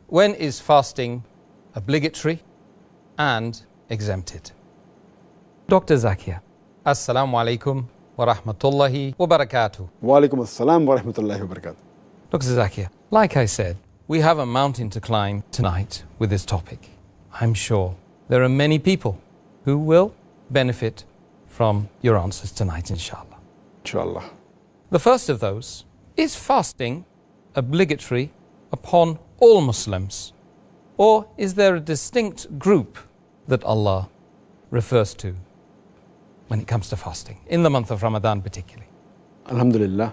when is fasting obligatory and exempted? Dr. Zakir. Assalamu alaikum wa rahmatullahi wa barakatuh. Wa alaikum assalam wa rahmatullahi wa barakatuh. Dr. Zakir, like I said, we have a mountain to climb tonight with this topic. I'm sure there are many people who will benefit from your answers tonight, inshallah. Inshallah. The first of those, is fasting obligatory upon all Muslims? Or is there a distinct group that Allah refers to when it comes to fasting, in the month of Ramadan particularly? Alhamdulillah.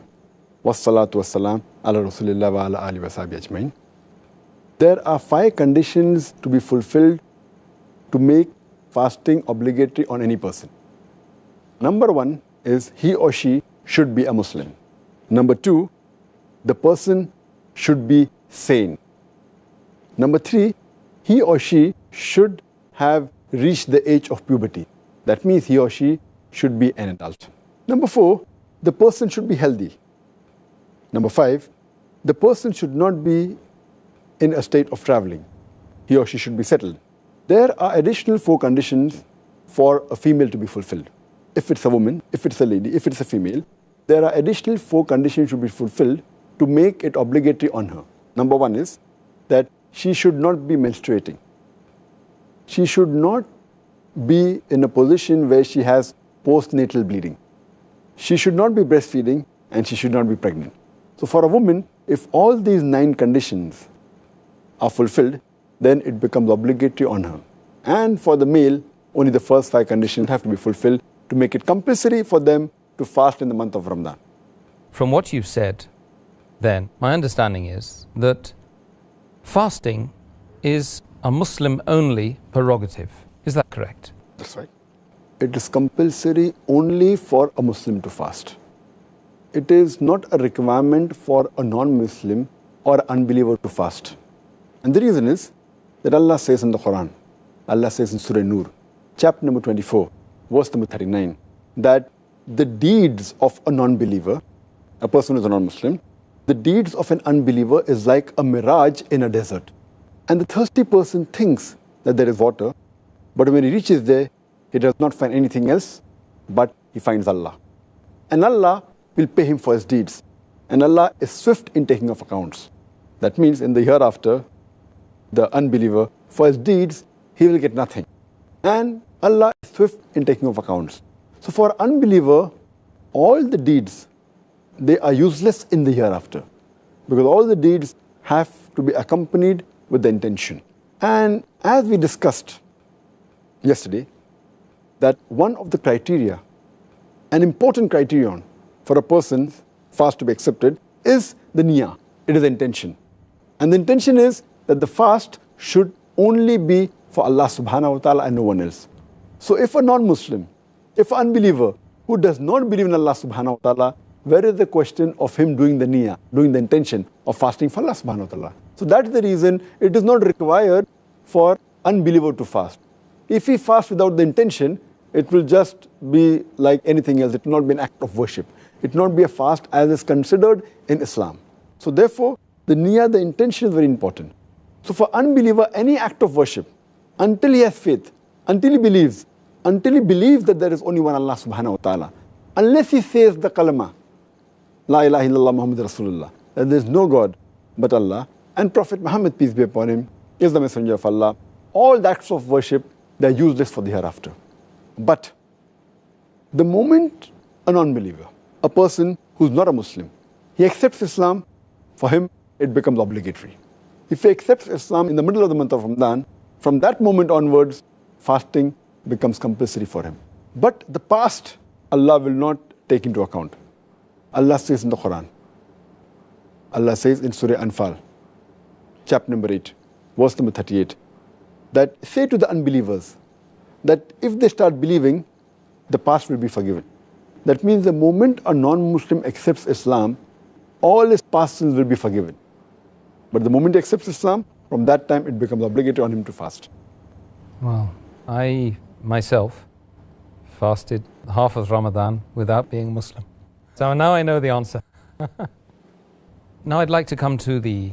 Wassalatu wassalam ala rasulillah wa ala alihi wa sahbihi ajmain. There are 5 conditions to be fulfilled to make fasting obligatory on any person. Number 1 is he or she should be a Muslim. Number 2, the person should be sane. Number 3, he or she should have reached the age of puberty. That means he or she should be an adult. Number 4, the person should be healthy. Number 5, the person should not be in a state of traveling. He or she should be settled. There are additional 4 conditions for a female to be fulfilled. If it's a woman, if it's a lady, if it's a female, there are additional 4 conditions to be fulfilled to make it obligatory on her. Number 1 is that she should not be menstruating. She should not be in a position where she has postnatal bleeding. She should not be breastfeeding and she should not be pregnant. So for a woman, if all these 9 conditions are fulfilled, then it becomes obligatory on her. And for the male, only the first 5 conditions have to be fulfilled to make it compulsory for them to fast in the month of Ramadan. From what you've said, then, my understanding is that fasting is a Muslim-only prerogative. Is that correct? That's right. It is compulsory only for a Muslim to fast. It is not a requirement for a non-Muslim or unbeliever to fast. And the reason is that Allah says in the Quran, Allah says in Surah Nur, chapter number 24, verse number 39, that the deeds of a non-believer, a person who is a non-Muslim, the deeds of an unbeliever is like a mirage in a desert. And the thirsty person thinks that there is water, but when he reaches there, he does not find anything else, but he finds Allah. And Allah will pay him for his deeds. And Allah is swift in taking of accounts. That means in the hereafter, the unbeliever, for his deeds, he will get nothing. And Allah is swift in taking of accounts. So for unbeliever, all the deeds, they are useless in the hereafter. Because all the deeds have to be accompanied with the intention. And as we discussed yesterday, that one of the criteria, an important criterion for a person's fast to be accepted is the niyyah. It is the intention. And the intention is that the fast should only be for Allah subhanahu wa ta'ala and no one else. So if a non-Muslim, if an unbeliever who does not believe in Allah subhanahu wa ta'ala, where is the question of him doing the niyyah, doing the intention of fasting for Allah subhanahu wa ta'ala? So that's the reason it is not required for unbeliever to fast. If he fasts without the intention, it will just be like anything else. It will not be an act of worship. It will not be a fast as is considered in Islam. So therefore, the niyyah, the intention is very important. So for unbeliever, any act of worship, until he has faith, until he believes that there is only one Allah subhanahu wa ta'ala, unless he says the kalama, La ilaha illallah Muhammad Rasulullah, that there is no God but Allah, and Prophet Muhammad, peace be upon him, is the messenger of Allah, all the acts of worship, they are useless for the hereafter. But the moment a non-believer, a person who is not a Muslim, he accepts Islam, for him it becomes obligatory. If he accepts Islam in the middle of the month of Ramadan, from that moment onwards, fasting becomes compulsory for him. But the past, Allah will not take into account. Allah says in the Quran, Allah says in Surah Anfal, chapter number 8, verse number 38, that say to the unbelievers that if they start believing, the past will be forgiven. That means the moment a non-Muslim accepts Islam, all his past sins will be forgiven. But the moment he accepts Islam, from that time it becomes obligatory on him to fast. Well, I myself fasted half of Ramadan without being Muslim. So now I know the answer. Now I'd like to come to the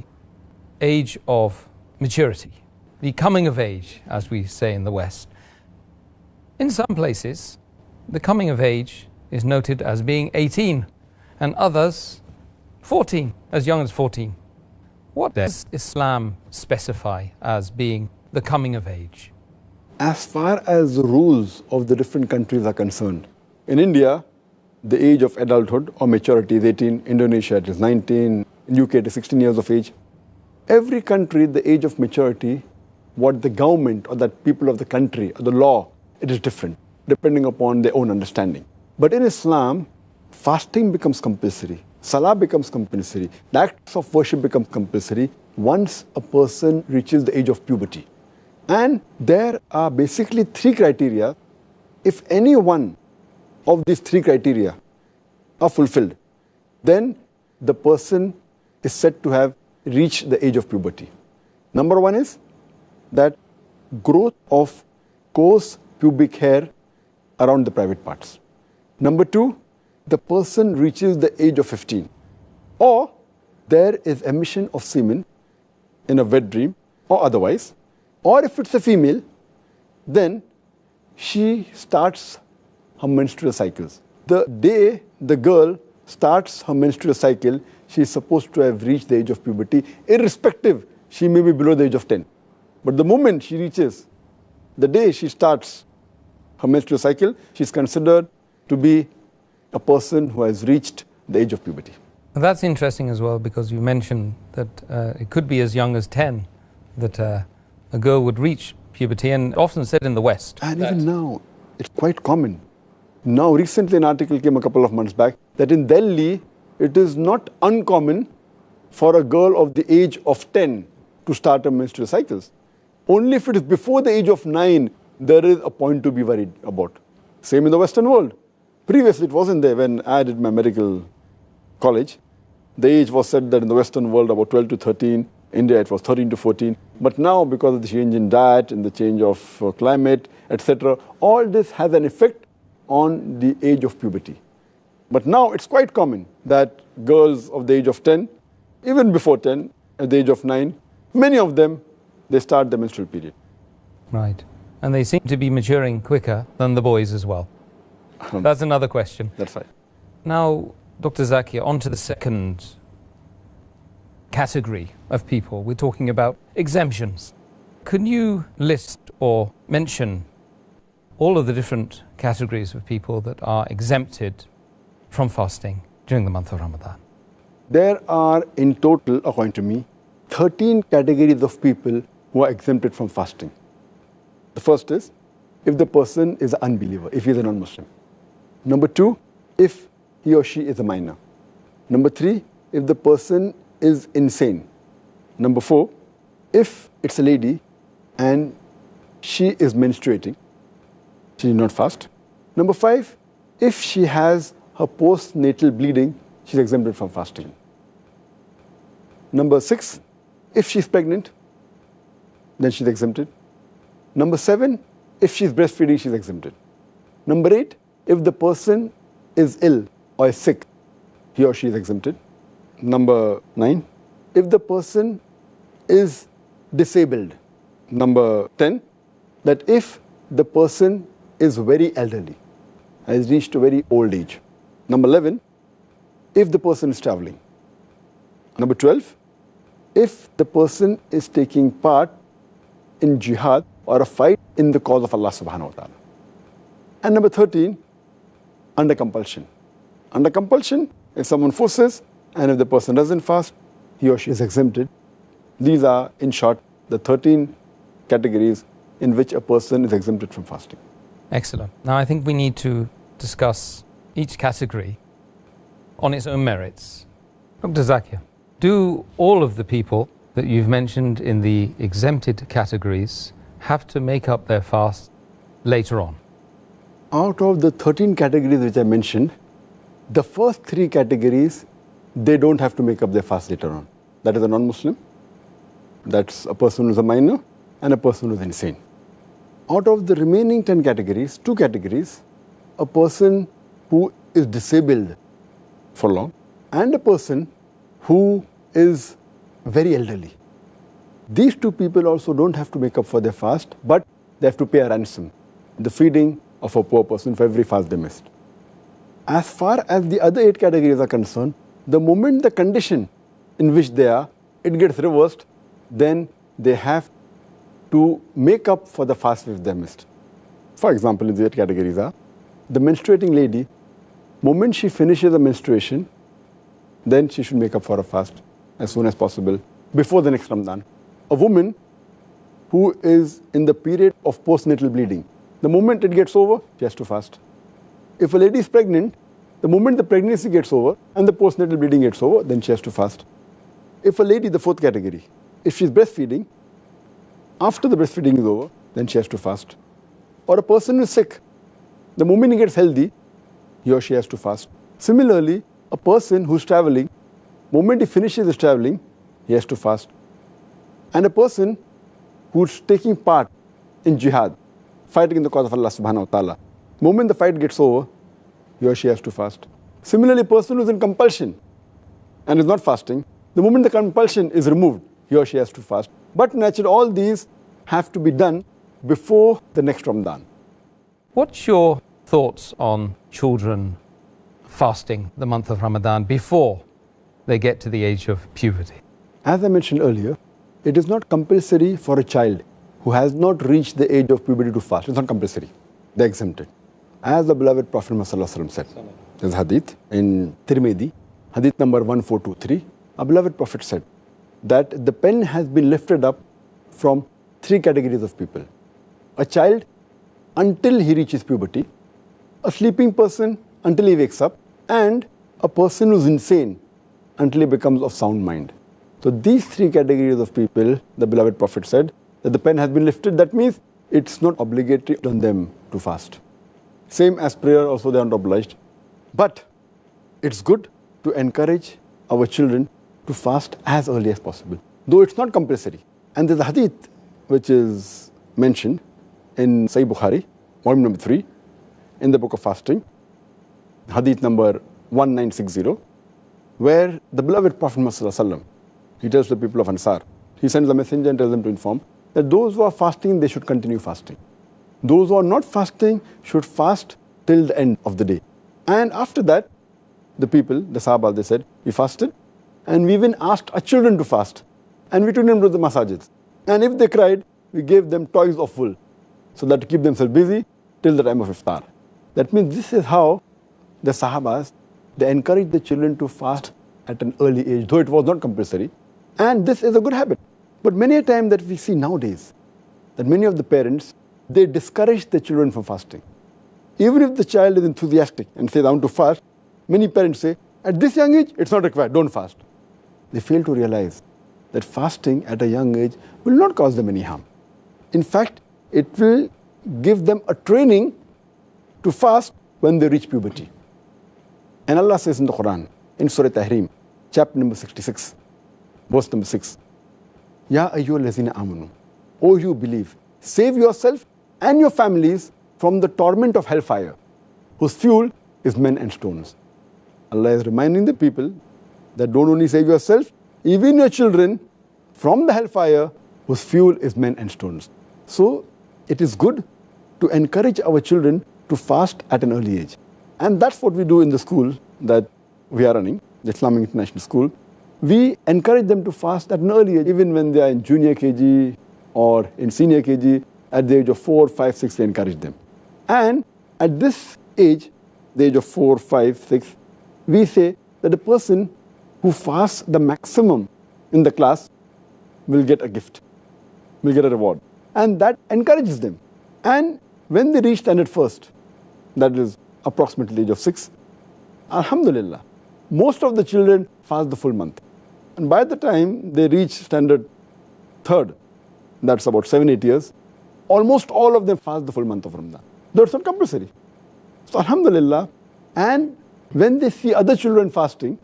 age of maturity, the coming of age, as we say in the West. In some places, the coming of age is noted as being 18, and others 14, as young as 14. What does Islam specify as being the coming of age? As far as the rules of the different countries are concerned, in India, the age of adulthood or maturity is 18, Indonesia it is 19, in UK it is 16 years of age. Every country, the age of maturity, what the government or the people of the country or the law, it is different, depending upon their own understanding. But in Islam, fasting becomes compulsory, salah becomes compulsory, the acts of worship become compulsory once a person reaches the age of puberty. And there are basically three criteria. If any one of these three criteria are fulfilled, then the person is said to have reached the age of puberty. Number one is that growth of coarse pubic hair around the private parts. Number two, the person reaches the age of 15. Or there is emission of semen in a wet dream or otherwise. Or if it's a female, then she starts her menstrual cycles. The day the girl starts her menstrual cycle, she is supposed to have reached the age of puberty, irrespective, she may be below the age of 10. But the moment she reaches, the day she starts her menstrual cycle, she is considered to be a person who has reached the age of puberty. That's interesting as well, because you mentioned that it could be as young as 10 that a girl would reach puberty, and often said in the West. And even now, it's quite common. Now, recently an article came a couple of months back that in Delhi, it is not uncommon for a girl of the age of 10 to start her menstrual cycles. Only if it is before the age of 9, there is a point to be worried about. Same in the Western world. Previously, it wasn't there when I did my medical college. The age was said that in the Western world about 12 to 13, India it was 13 to 14. But now, because of the change in diet and the change of climate, etc., all this has an effect on the age of puberty. But now it's quite common that girls of the age of 10, even before 10, at the age of 9, many of them, they start the menstrual period. Right. And they seem to be maturing quicker than the boys as well. That's another question. That's right. Now, Dr. Zakir, on to the second category of people. We're talking about exemptions. Could you list or mention all of the different categories of people that are exempted from fasting during the month of Ramadan? There are in total, according to me, 13 categories of people who are exempted from fasting. The first is if the person is an unbeliever, if he is a non-Muslim. Number two, if he or she is a minor. Number three, if the person is insane. Number four, if it's a lady and she is menstruating, she need not fast. Number five, if she has her postnatal bleeding, she's exempted from fasting. Number six, if she's pregnant, then she's exempted. Number seven, if she's breastfeeding, she's exempted. Number eight, if the person is ill or is sick, he or she is exempted. Number nine, if the person is disabled. Number 10, that if the person is very elderly, has reached a very old age. Number 11, if the person is traveling. Number 12, if the person is taking part in jihad or a fight in the cause of Allah subhanahu wa ta'ala. And number 13, under compulsion. Under compulsion, if someone forces and if the person doesn't fast, he or she is exempted. These are, in short, the 13 categories in which a person is exempted from fasting. Excellent. Now I think we need to discuss each category on its own merits. Dr. Zakir, do all of the people that you've mentioned in the exempted categories have to make up their fast later on? Out of the 13 categories which I mentioned, the first three categories, they don't have to make up their fast later on. That is a non-Muslim, that's a person who is a minor, and a person who is insane. Out of the remaining 10 categories, two categories, a person who is disabled for long and a person who is very elderly. these two people also don't have to make up for their fast, but they have to pay a ransom, the feeding of a poor person for every fast they missed. As far as the other 8 categories are concerned, the moment the condition in which they are, it gets reversed, then they have to make up for the fast which they missed. For example, in the 8 categories are, the menstruating lady, moment she finishes the menstruation, then she should make up for a fast as soon as possible before the next Ramadan. A woman who is in the period of postnatal bleeding, the moment it gets over, she has to fast. If a lady is pregnant, the moment the pregnancy gets over and the postnatal bleeding gets over, then she has to fast. If a lady, the 4th category, if she's breastfeeding, after the breastfeeding is over, then she has to fast. Or a person who is sick, the moment he gets healthy, he or she has to fast. Similarly, a person who's traveling, moment he finishes his traveling, he has to fast. And a person who's taking part in jihad, fighting in the cause of Allah subhanahu wa ta'ala, moment the fight gets over, he or she has to fast. Similarly, a person who's in compulsion and is not fasting, the moment the compulsion is removed, he or she has to fast. But naturally, all these have to be done before the next Ramadan. What's your thoughts on children fasting the month of Ramadan before they get to the age of puberty? As I mentioned earlier, it is not compulsory for a child who has not reached the age of puberty to fast. It's not compulsory. They're exempted. As the beloved Prophet ﷺ said, there's hadith in Tirmidhi, hadith number 1423, our beloved Prophet said that the pen has been lifted up from 3 categories of people. A child until he reaches puberty, a sleeping person until he wakes up, and a person who's insane until he becomes of sound mind. So these 3 categories of people, the beloved Prophet said that the pen has been lifted. That means it's not obligatory on them to fast. Same as prayer, also they are not obliged. But it's good to encourage our children to fast as early as possible, though it's not compulsory. And there's a hadith which is mentioned in Sahih Bukhari, volume number 3, in the book of fasting, hadith number 1960, where the beloved Prophet ﷺ, he tells the people of Ansar, he sends a messenger and tells them to inform that those who are fasting, they should continue fasting. Those who are not fasting should fast till the end of the day. And after that, the people, the Sahaba, they said, we fasted and we even asked our children to fast. And we took them to the masajids. And if they cried, we gave them toys of wool so that to keep themselves busy till the time of iftar. That means this is how the Sahabas, they encouraged the children to fast at an early age, though it was not compulsory. And this is a good habit. But many a time that we see nowadays, that many of the parents, they discourage the children from fasting. Even if the child is enthusiastic and says, I want to fast, many parents say, at this young age, it's not required, don't fast. They fail to realize that fasting at a young age will not cause them any harm. In fact, it will give them a training to fast when they reach puberty. And Allah says in the Quran, in Surah Tahrim, chapter number 66, verse number 6, Ya ayyuhal lazina amanu, O you believe, save yourself and your families from the torment of hellfire, whose fuel is men and stones. Allah is reminding the people that don't only save yourself, even your children from the hellfire, whose fuel is men and stones. So it is good to encourage our children to fast at an early age. And that's what we do in the school that we are running, the Islamic International School. We encourage them to fast at an early age, even when they are in junior KG or in senior KG, at the age of 4, 5, 6, we encourage them. And at this age, the age of 4, 5, 6, we say that a person who fasts the maximum in the class will get a gift, will get a reward. And that encourages them. And when they reach standard first, that is approximately the age of 6, alhamdulillah, most of the children fast the full month. And by the time they reach standard third, that's about 7, 8 years, almost all of them fast the full month of Ramadan. Though it's not compulsory. So alhamdulillah, and when they see other children fasting,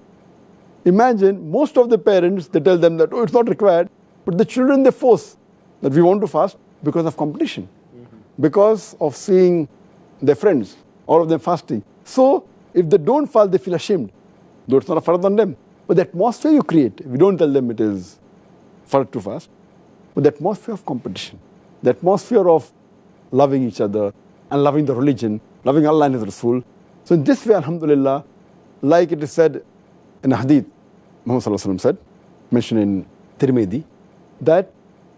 imagine most of the parents, they tell them that, oh, it's not required, but the children, they force that we want to fast because of competition, because of seeing their friends, all of them fasting. So if they don't fast, they feel ashamed, though it's not a fard on them. But the atmosphere you create, if you don't tell them it is fard to fast, but the atmosphere of competition, the atmosphere of loving each other and loving the religion, loving Allah and His Rasul. So in this way, alhamdulillah, like it is said in a hadith, Muhammad Sallallahu Alaihi Wasallam said, mentioned in Tirmidhi, that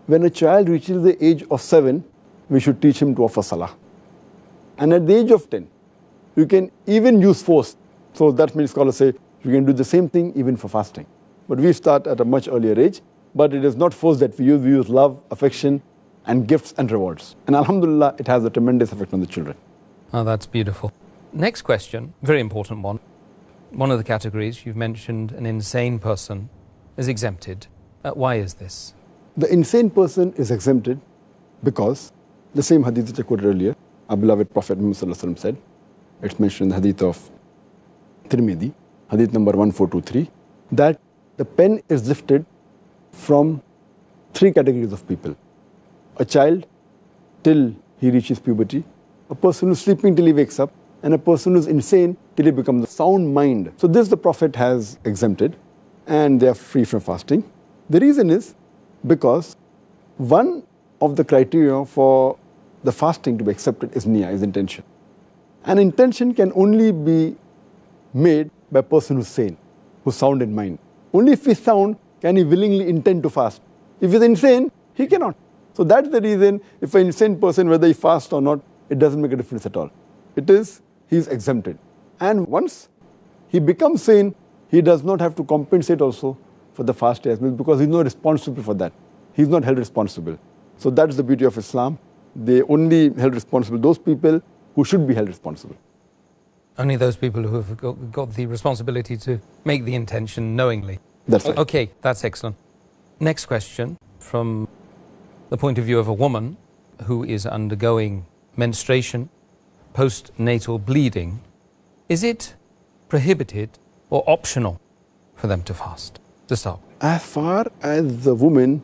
when a child reaches the age of 7, we should teach him to offer salah. And at the age of 10, you can even use force. So that means scholars say you can do the same thing even for fasting. But we start at a much earlier age. But it is not force that we use love, affection, and gifts and rewards. And alhamdulillah, it has a tremendous effect on the children. Oh, that's beautiful. Next question, very important one. One of the categories you've mentioned, an insane person is exempted. Why is this? The insane person is exempted because the same hadith that I quoted earlier, our beloved Prophet Muhammad said, it's mentioned in the hadith of Tirmidhi, hadith number 1423, that the pen is lifted from 3 categories of people. A child till he reaches puberty, a person who's sleeping till he wakes up, and a person who's insane till he becomes a sound mind. So this the Prophet has exempted, and they are free from fasting. The reason is because one of the criteria for the fasting to be accepted is niyyah, is intention. And intention can only be made by a person who's sane, who's sound in mind. Only if he's sound can he willingly intend to fast. If he's insane, he cannot. So that's the reason, if an insane person, whether he fasts or not, it doesn't make a difference at all. It is, he's exempted. And once he becomes sane, he does not have to compensate also for the fast he has missed, because he's not responsible for that. He's not held responsible. So that's the beauty of Islam. They only held responsible those people who should be held responsible. Only those people who have got the responsibility to make the intention knowingly. That's right. Okay, that's excellent. Next question, from the point of view of a woman who is undergoing menstruation, postnatal bleeding, is it prohibited or optional for them to fast, to start with? As far as the women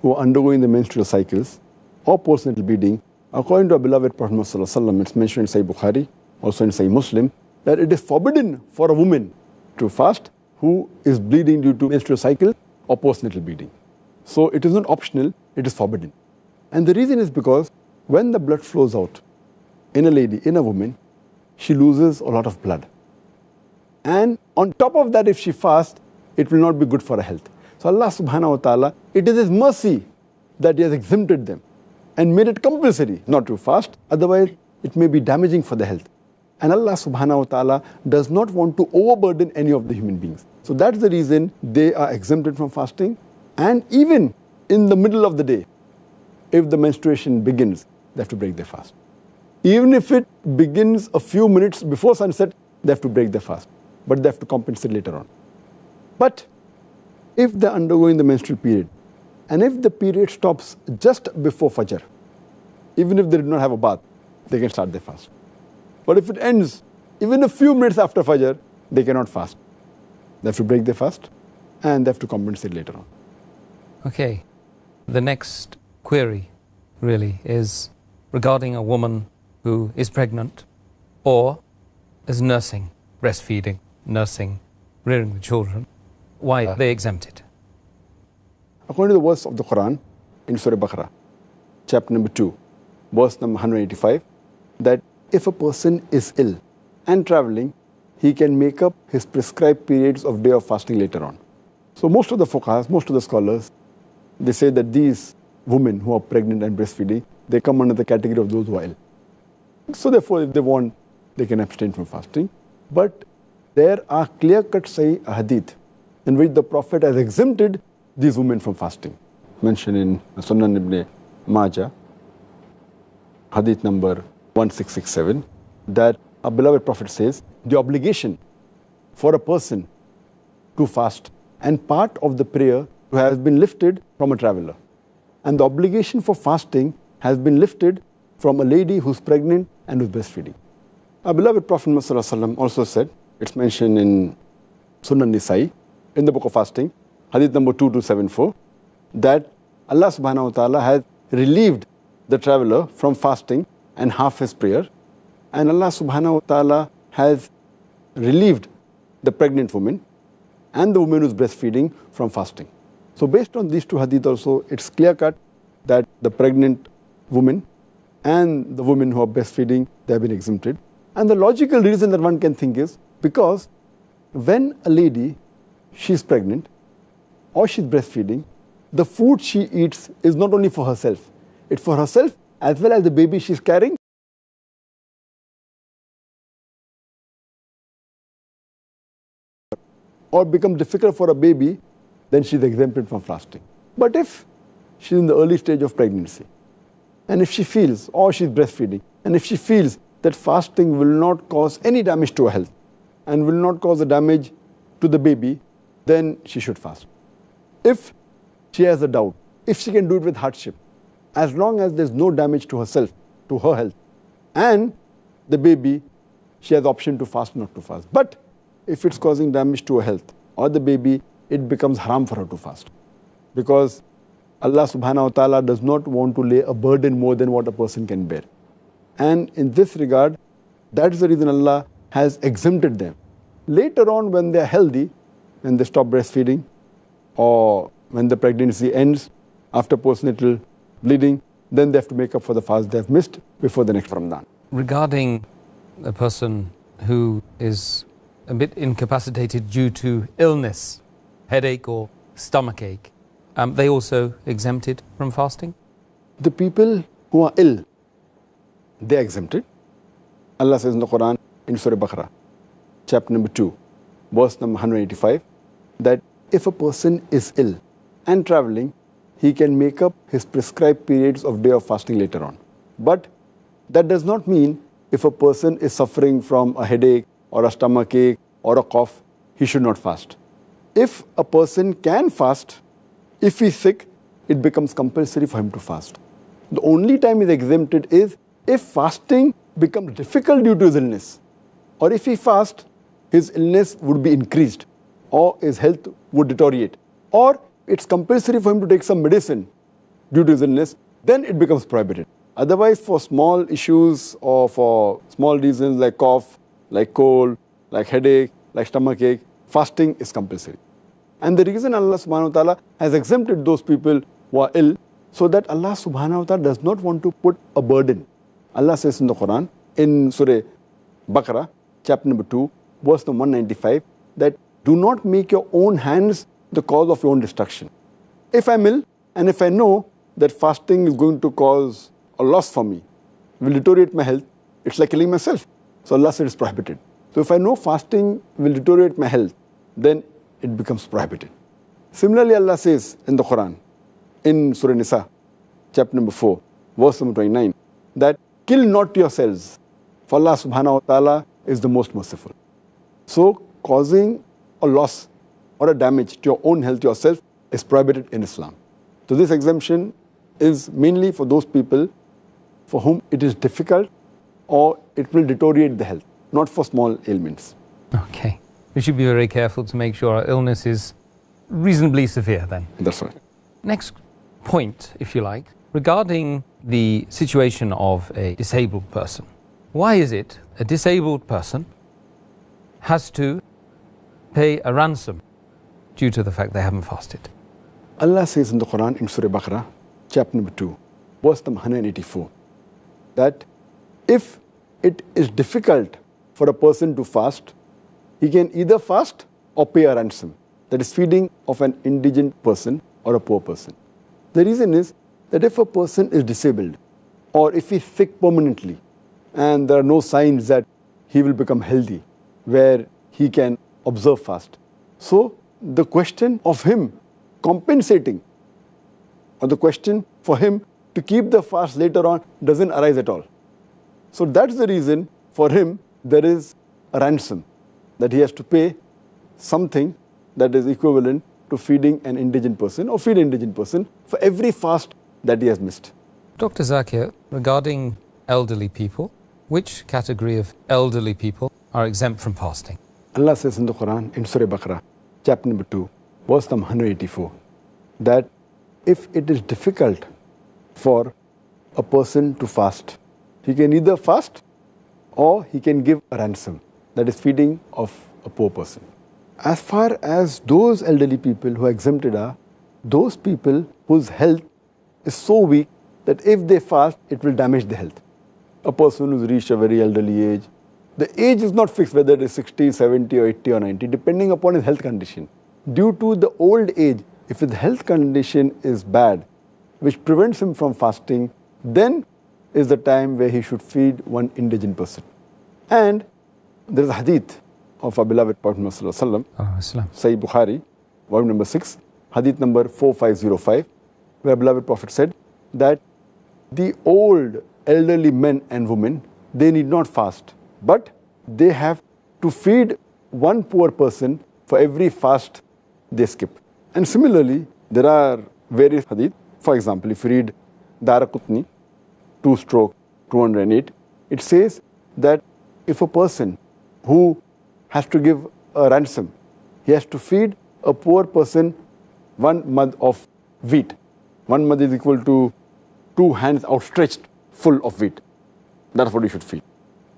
who are undergoing the menstrual cycles or postnatal bleeding, according to our beloved Prophet ﷺ, it's mentioned in Sahih Bukhari, also in Sahih Muslim, that it is forbidden for a woman to fast who is bleeding due to menstrual cycle or postnatal bleeding. So it is not optional, it is forbidden. And the reason is because when the blood flows out in a lady, in a woman, she loses a lot of blood. And on top of that, if she fasts, it will not be good for her health. So Allah subhanahu wa ta'ala, it is His mercy that He has exempted them and made it compulsory not to fast, otherwise it may be damaging for the health. And Allah subhanahu wa ta'ala does not want to overburden any of the human beings. So that's the reason they are exempted from fasting. And even in the middle of the day, if the menstruation begins, they have to break their fast. Even if it begins a few minutes before sunset, they have to break their fast. But they have to compensate later on. But if they're undergoing the menstrual period, and if the period stops just before Fajr, even if they did not have a bath, they can start their fast. But if it ends even a few minutes after Fajr, they cannot fast. They have to break their fast, and they have to compensate later on. Okay, the next query really is regarding a woman who is pregnant or is nursing, breastfeeding, nursing, rearing the children. Why are they exempted? According to the verse of the Quran in Surah Baqarah, chapter number 2, verse number 185, that if a person is ill and traveling, he can make up his prescribed periods of day of fasting later on. So most of the fuqahas, most of the scholars, they say that these women who are pregnant and breastfeeding, they come under the category of those who are ill. So therefore, if they want, they can abstain from fasting. But there are clear-cut Sahih hadith in which the Prophet has exempted these women from fasting. Mentioned in Sunnah ibn Majah, hadith number 1667, that our beloved Prophet says, the obligation for a person to fast and part of the prayer has been lifted from a traveler. And the obligation for fasting has been lifted from a lady who's pregnant and who's breastfeeding. Our beloved Prophet ﷺ also said, it's mentioned in Sunnah Nisai, in the book of fasting, hadith number 2274, that Allah subhanahu wa ta'ala has relieved the traveler from fasting and half his prayer, and Allah subhanahu wa ta'ala has relieved the pregnant woman and the woman who's breastfeeding from fasting. So based on these two hadith also, it's clear cut that the pregnant woman and the women who are breastfeeding, they have been exempted. And the logical reason that one can think is because when a lady, she's pregnant or she's breastfeeding, the food she eats is not only for herself, it's for herself as well as the baby she's carrying. Or become difficult for a baby, then she's exempted from fasting. But if she's in the early stage of pregnancy, and if she feels, or she's breastfeeding, and if she feels that fasting will not cause any damage to her health and will not cause a damage to the baby, then she should fast. If she has a doubt, if she can do it with hardship, as long as there's no damage to herself, to her health, and the baby, she has the option to fast, not to fast. But if it's causing damage to her health or the baby, it becomes haram for her to fast. Because Allah subhanahu wa ta'ala does not want to lay a burden more than what a person can bear. And in this regard, that is the reason Allah has exempted them. Later on, when they are healthy, when they stop breastfeeding, or when the pregnancy ends, after postnatal bleeding, then they have to make up for the fast they have missed before the next Ramadan. Regarding a person who is a bit incapacitated due to illness, headache or stomachache, they also exempted from fasting? The people who are ill, they are exempted. Allah says in the Quran, in Surah Baqarah, chapter number 2, verse number 185, that if a person is ill and traveling, he can make up his prescribed periods of day of fasting later on. But that does not mean if a person is suffering from a headache or a stomachache or a cough, he should not fast. If a person can fast, if he's sick, it becomes compulsory for him to fast. The only time he's exempted is if fasting becomes difficult due to his illness, or if he fasts, his illness would be increased, or his health would deteriorate, or it's compulsory for him to take some medicine due to his illness, then it becomes prohibited. Otherwise, for small issues or for small reasons like cough, like cold, like headache, like stomachache, fasting is compulsory. And the reason Allah subhanahu wa ta'ala has exempted those people who are ill, so that Allah subhanahu wa ta'ala does not want to put a burden. Allah says in the Quran, in Surah Baqarah, chapter number 2, verse number 195, that do not make your own hands the cause of your own destruction. If I'm ill, and if I know that fasting is going to cause a loss for me, will deteriorate my health, it's like killing myself. So Allah said it's prohibited. So if I know fasting will deteriorate my health, then it becomes prohibited. Similarly, Allah says in the Quran, in Surah Nisa, chapter number 4, verse number 29, that kill not yourselves, for Allah subhanahu wa ta'ala is the most merciful. So causing a loss or a damage to your own health yourself is prohibited in Islam. So this exemption is mainly for those people for whom it is difficult or it will deteriorate the health, not for small ailments. Okay. We should be very careful to make sure our illness is reasonably severe then. That's right. Next point, if you like, regarding the situation of a disabled person. Why is it a disabled person has to pay a ransom due to the fact they haven't fasted? Allah says in the Quran, in Surah Baqarah, chapter number 2, verse number 184, that if it is difficult for a person to fast, he can either fast or pay a ransom. That is feeding of an indigent person or a poor person. The reason is that if a person is disabled or if he's sick permanently and there are no signs that he will become healthy where he can observe fast. So the question of him compensating or the question for him to keep the fast later on doesn't arise at all. So that's the reason for him there is a ransom, that he has to pay something that is equivalent to feeding an indigent person or feed an indigent person for every fast that he has missed. Dr. Zakir, regarding elderly people, which category of elderly people are exempt from fasting? Allah says in the Quran, in Surah Baqarah, chapter number 2, verse number 184, that if it is difficult for a person to fast, he can either fast or he can give a ransom, that is feeding of a poor person. As far as those elderly people who are exempted are those people whose health is so weak that if they fast, it will damage their health. A person who's reached a very elderly age, the age is not fixed whether it is 60, 70 or 80 or 90, depending upon his health condition. Due to the old age, if his health condition is bad, which prevents him from fasting, then is the time where he should feed one indigent person. And there is a hadith of our beloved Prophet Muhammad Sallallahu Alaihi Wasallam, Sahih Bukhari, volume number 6, hadith number 4505, where beloved Prophet said that the old elderly men and women, they need not fast, but they have to feed one poor person for every fast they skip. And similarly, there are various hadith. For example, if you read Daraqutni 2/208, it says that if a person who has to give a ransom, he has to feed a poor person 1 mud of wheat. 1 mud is equal to 2 hands outstretched full of wheat. That's what you should feed.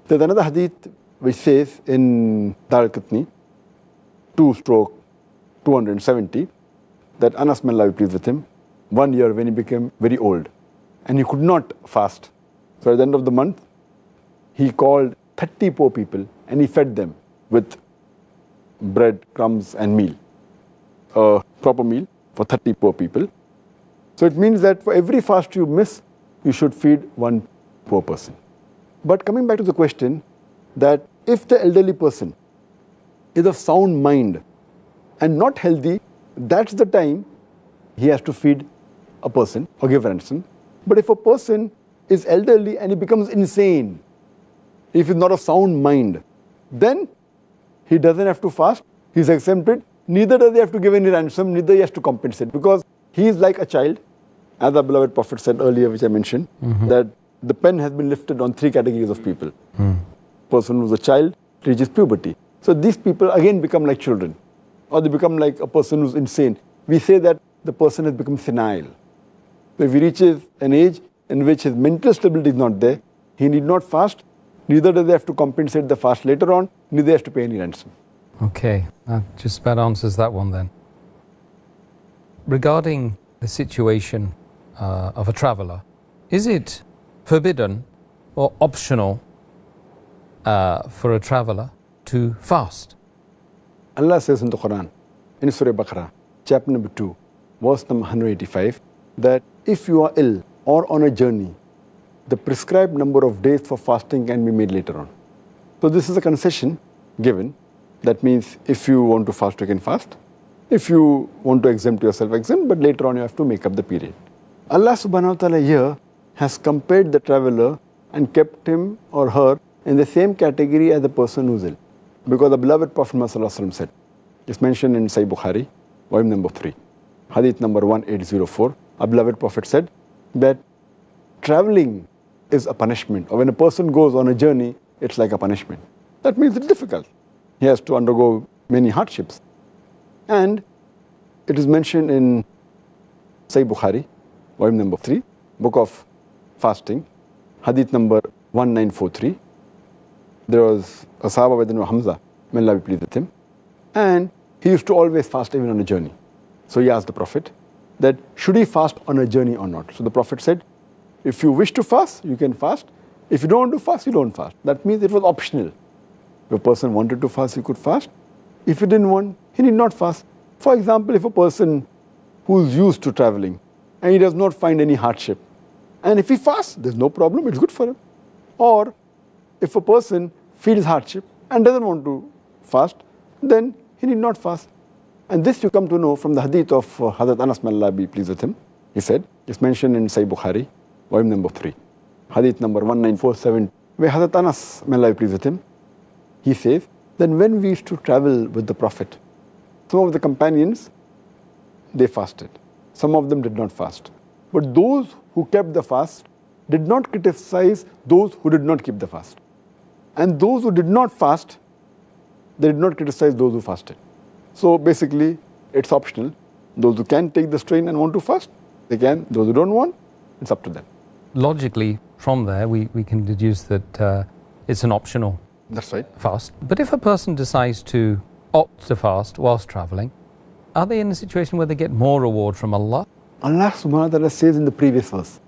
There's another hadith which says in Daraqutni 2/270 that Anas, may Allah be pleased with him, 1 year when he became very old and he could not fast. So at the end of the month, he called 30 poor people and he fed them with bread, crumbs and meal. A proper meal for 30 poor people. So it means that for every fast you miss, you should feed one poor person. But coming back to the question that if the elderly person is of sound mind and not healthy, that's the time he has to feed a person or give ransom. But if a person is elderly and he becomes insane, if he's not of sound mind, then he doesn't have to fast, he's exempted, neither does he have to give any ransom, neither he has to compensate, because he is like a child, as our beloved Prophet said earlier, which I mentioned, that the pen has been lifted on 3 categories of people. Person who's a child reaches puberty. So these people again become like children, or they become like a person who's insane. We say that the person has become senile. So if he reaches an age in which his mental stability is not there, he need not fast, neither does he have to compensate the fast later on, neither has to pay any ransom. Okay, that just about answers that one then. Regarding the situation of a traveller, is it forbidden or optional for a traveller to fast? Allah says in the Quran, in Surah Baqarah, chapter number 2, verse number 185, that if you are ill or on a journey, the prescribed number of days for fasting can be made later on. So this is a concession given. That means if you want to fast, you can fast. If you want to exempt yourself, exempt, but later on you have to make up the period. Allah subhanahu wa ta'ala here has compared the traveller and kept him or her in the same category as the person who's ill. Because the beloved Prophet Muhammad said, it's mentioned in Sahih Bukhari, volume number 3, hadith number 1804, our beloved Prophet said that traveling is a punishment, or when a person goes on a journey, it's like a punishment. That means it's difficult. He has to undergo many hardships. And it is mentioned in Sahih Bukhari, volume number 3, book of fasting, hadith number 1943. There was a Sahaba by the name of Hamza, may Allah be pleased with him, and he used to always fast even on a journey. So he asked the Prophet that should he fast on a journey or not. So the Prophet said, if you wish to fast, you can fast. If you don't want to fast, you don't fast. That means it was optional. If a person wanted to fast, he could fast. If he didn't want, he need not fast. For example, if a person who's used to traveling and he does not find any hardship, and if he fasts, there's no problem, it's good for him. Or if a person feels hardship and doesn't want to fast, then he need not fast. And this you come to know from the hadith of Hazrat Anas, may Allah be pleased with him. He said, it's mentioned in Sahih Bukhari, volume number 3, hadith number 1947, where Hazrat Anas, may Allah be pleased with him, he says, then when we used to travel with the Prophet, some of the companions, they fasted. Some of them did not fast. But those who kept the fast did not criticize those who did not keep the fast. And those who did not fast, they did not criticize those who fasted. So basically, it's optional. Those who can take the strain and want to fast, they can. Those who don't want, it's up to them. Logically, from there, we can deduce that it's an optional That's right. fast. But if a person decides to opt to fast whilst traveling, are they in a situation where they get more reward from Allah Allah subhanahu wa ta'ala says in the previous verse,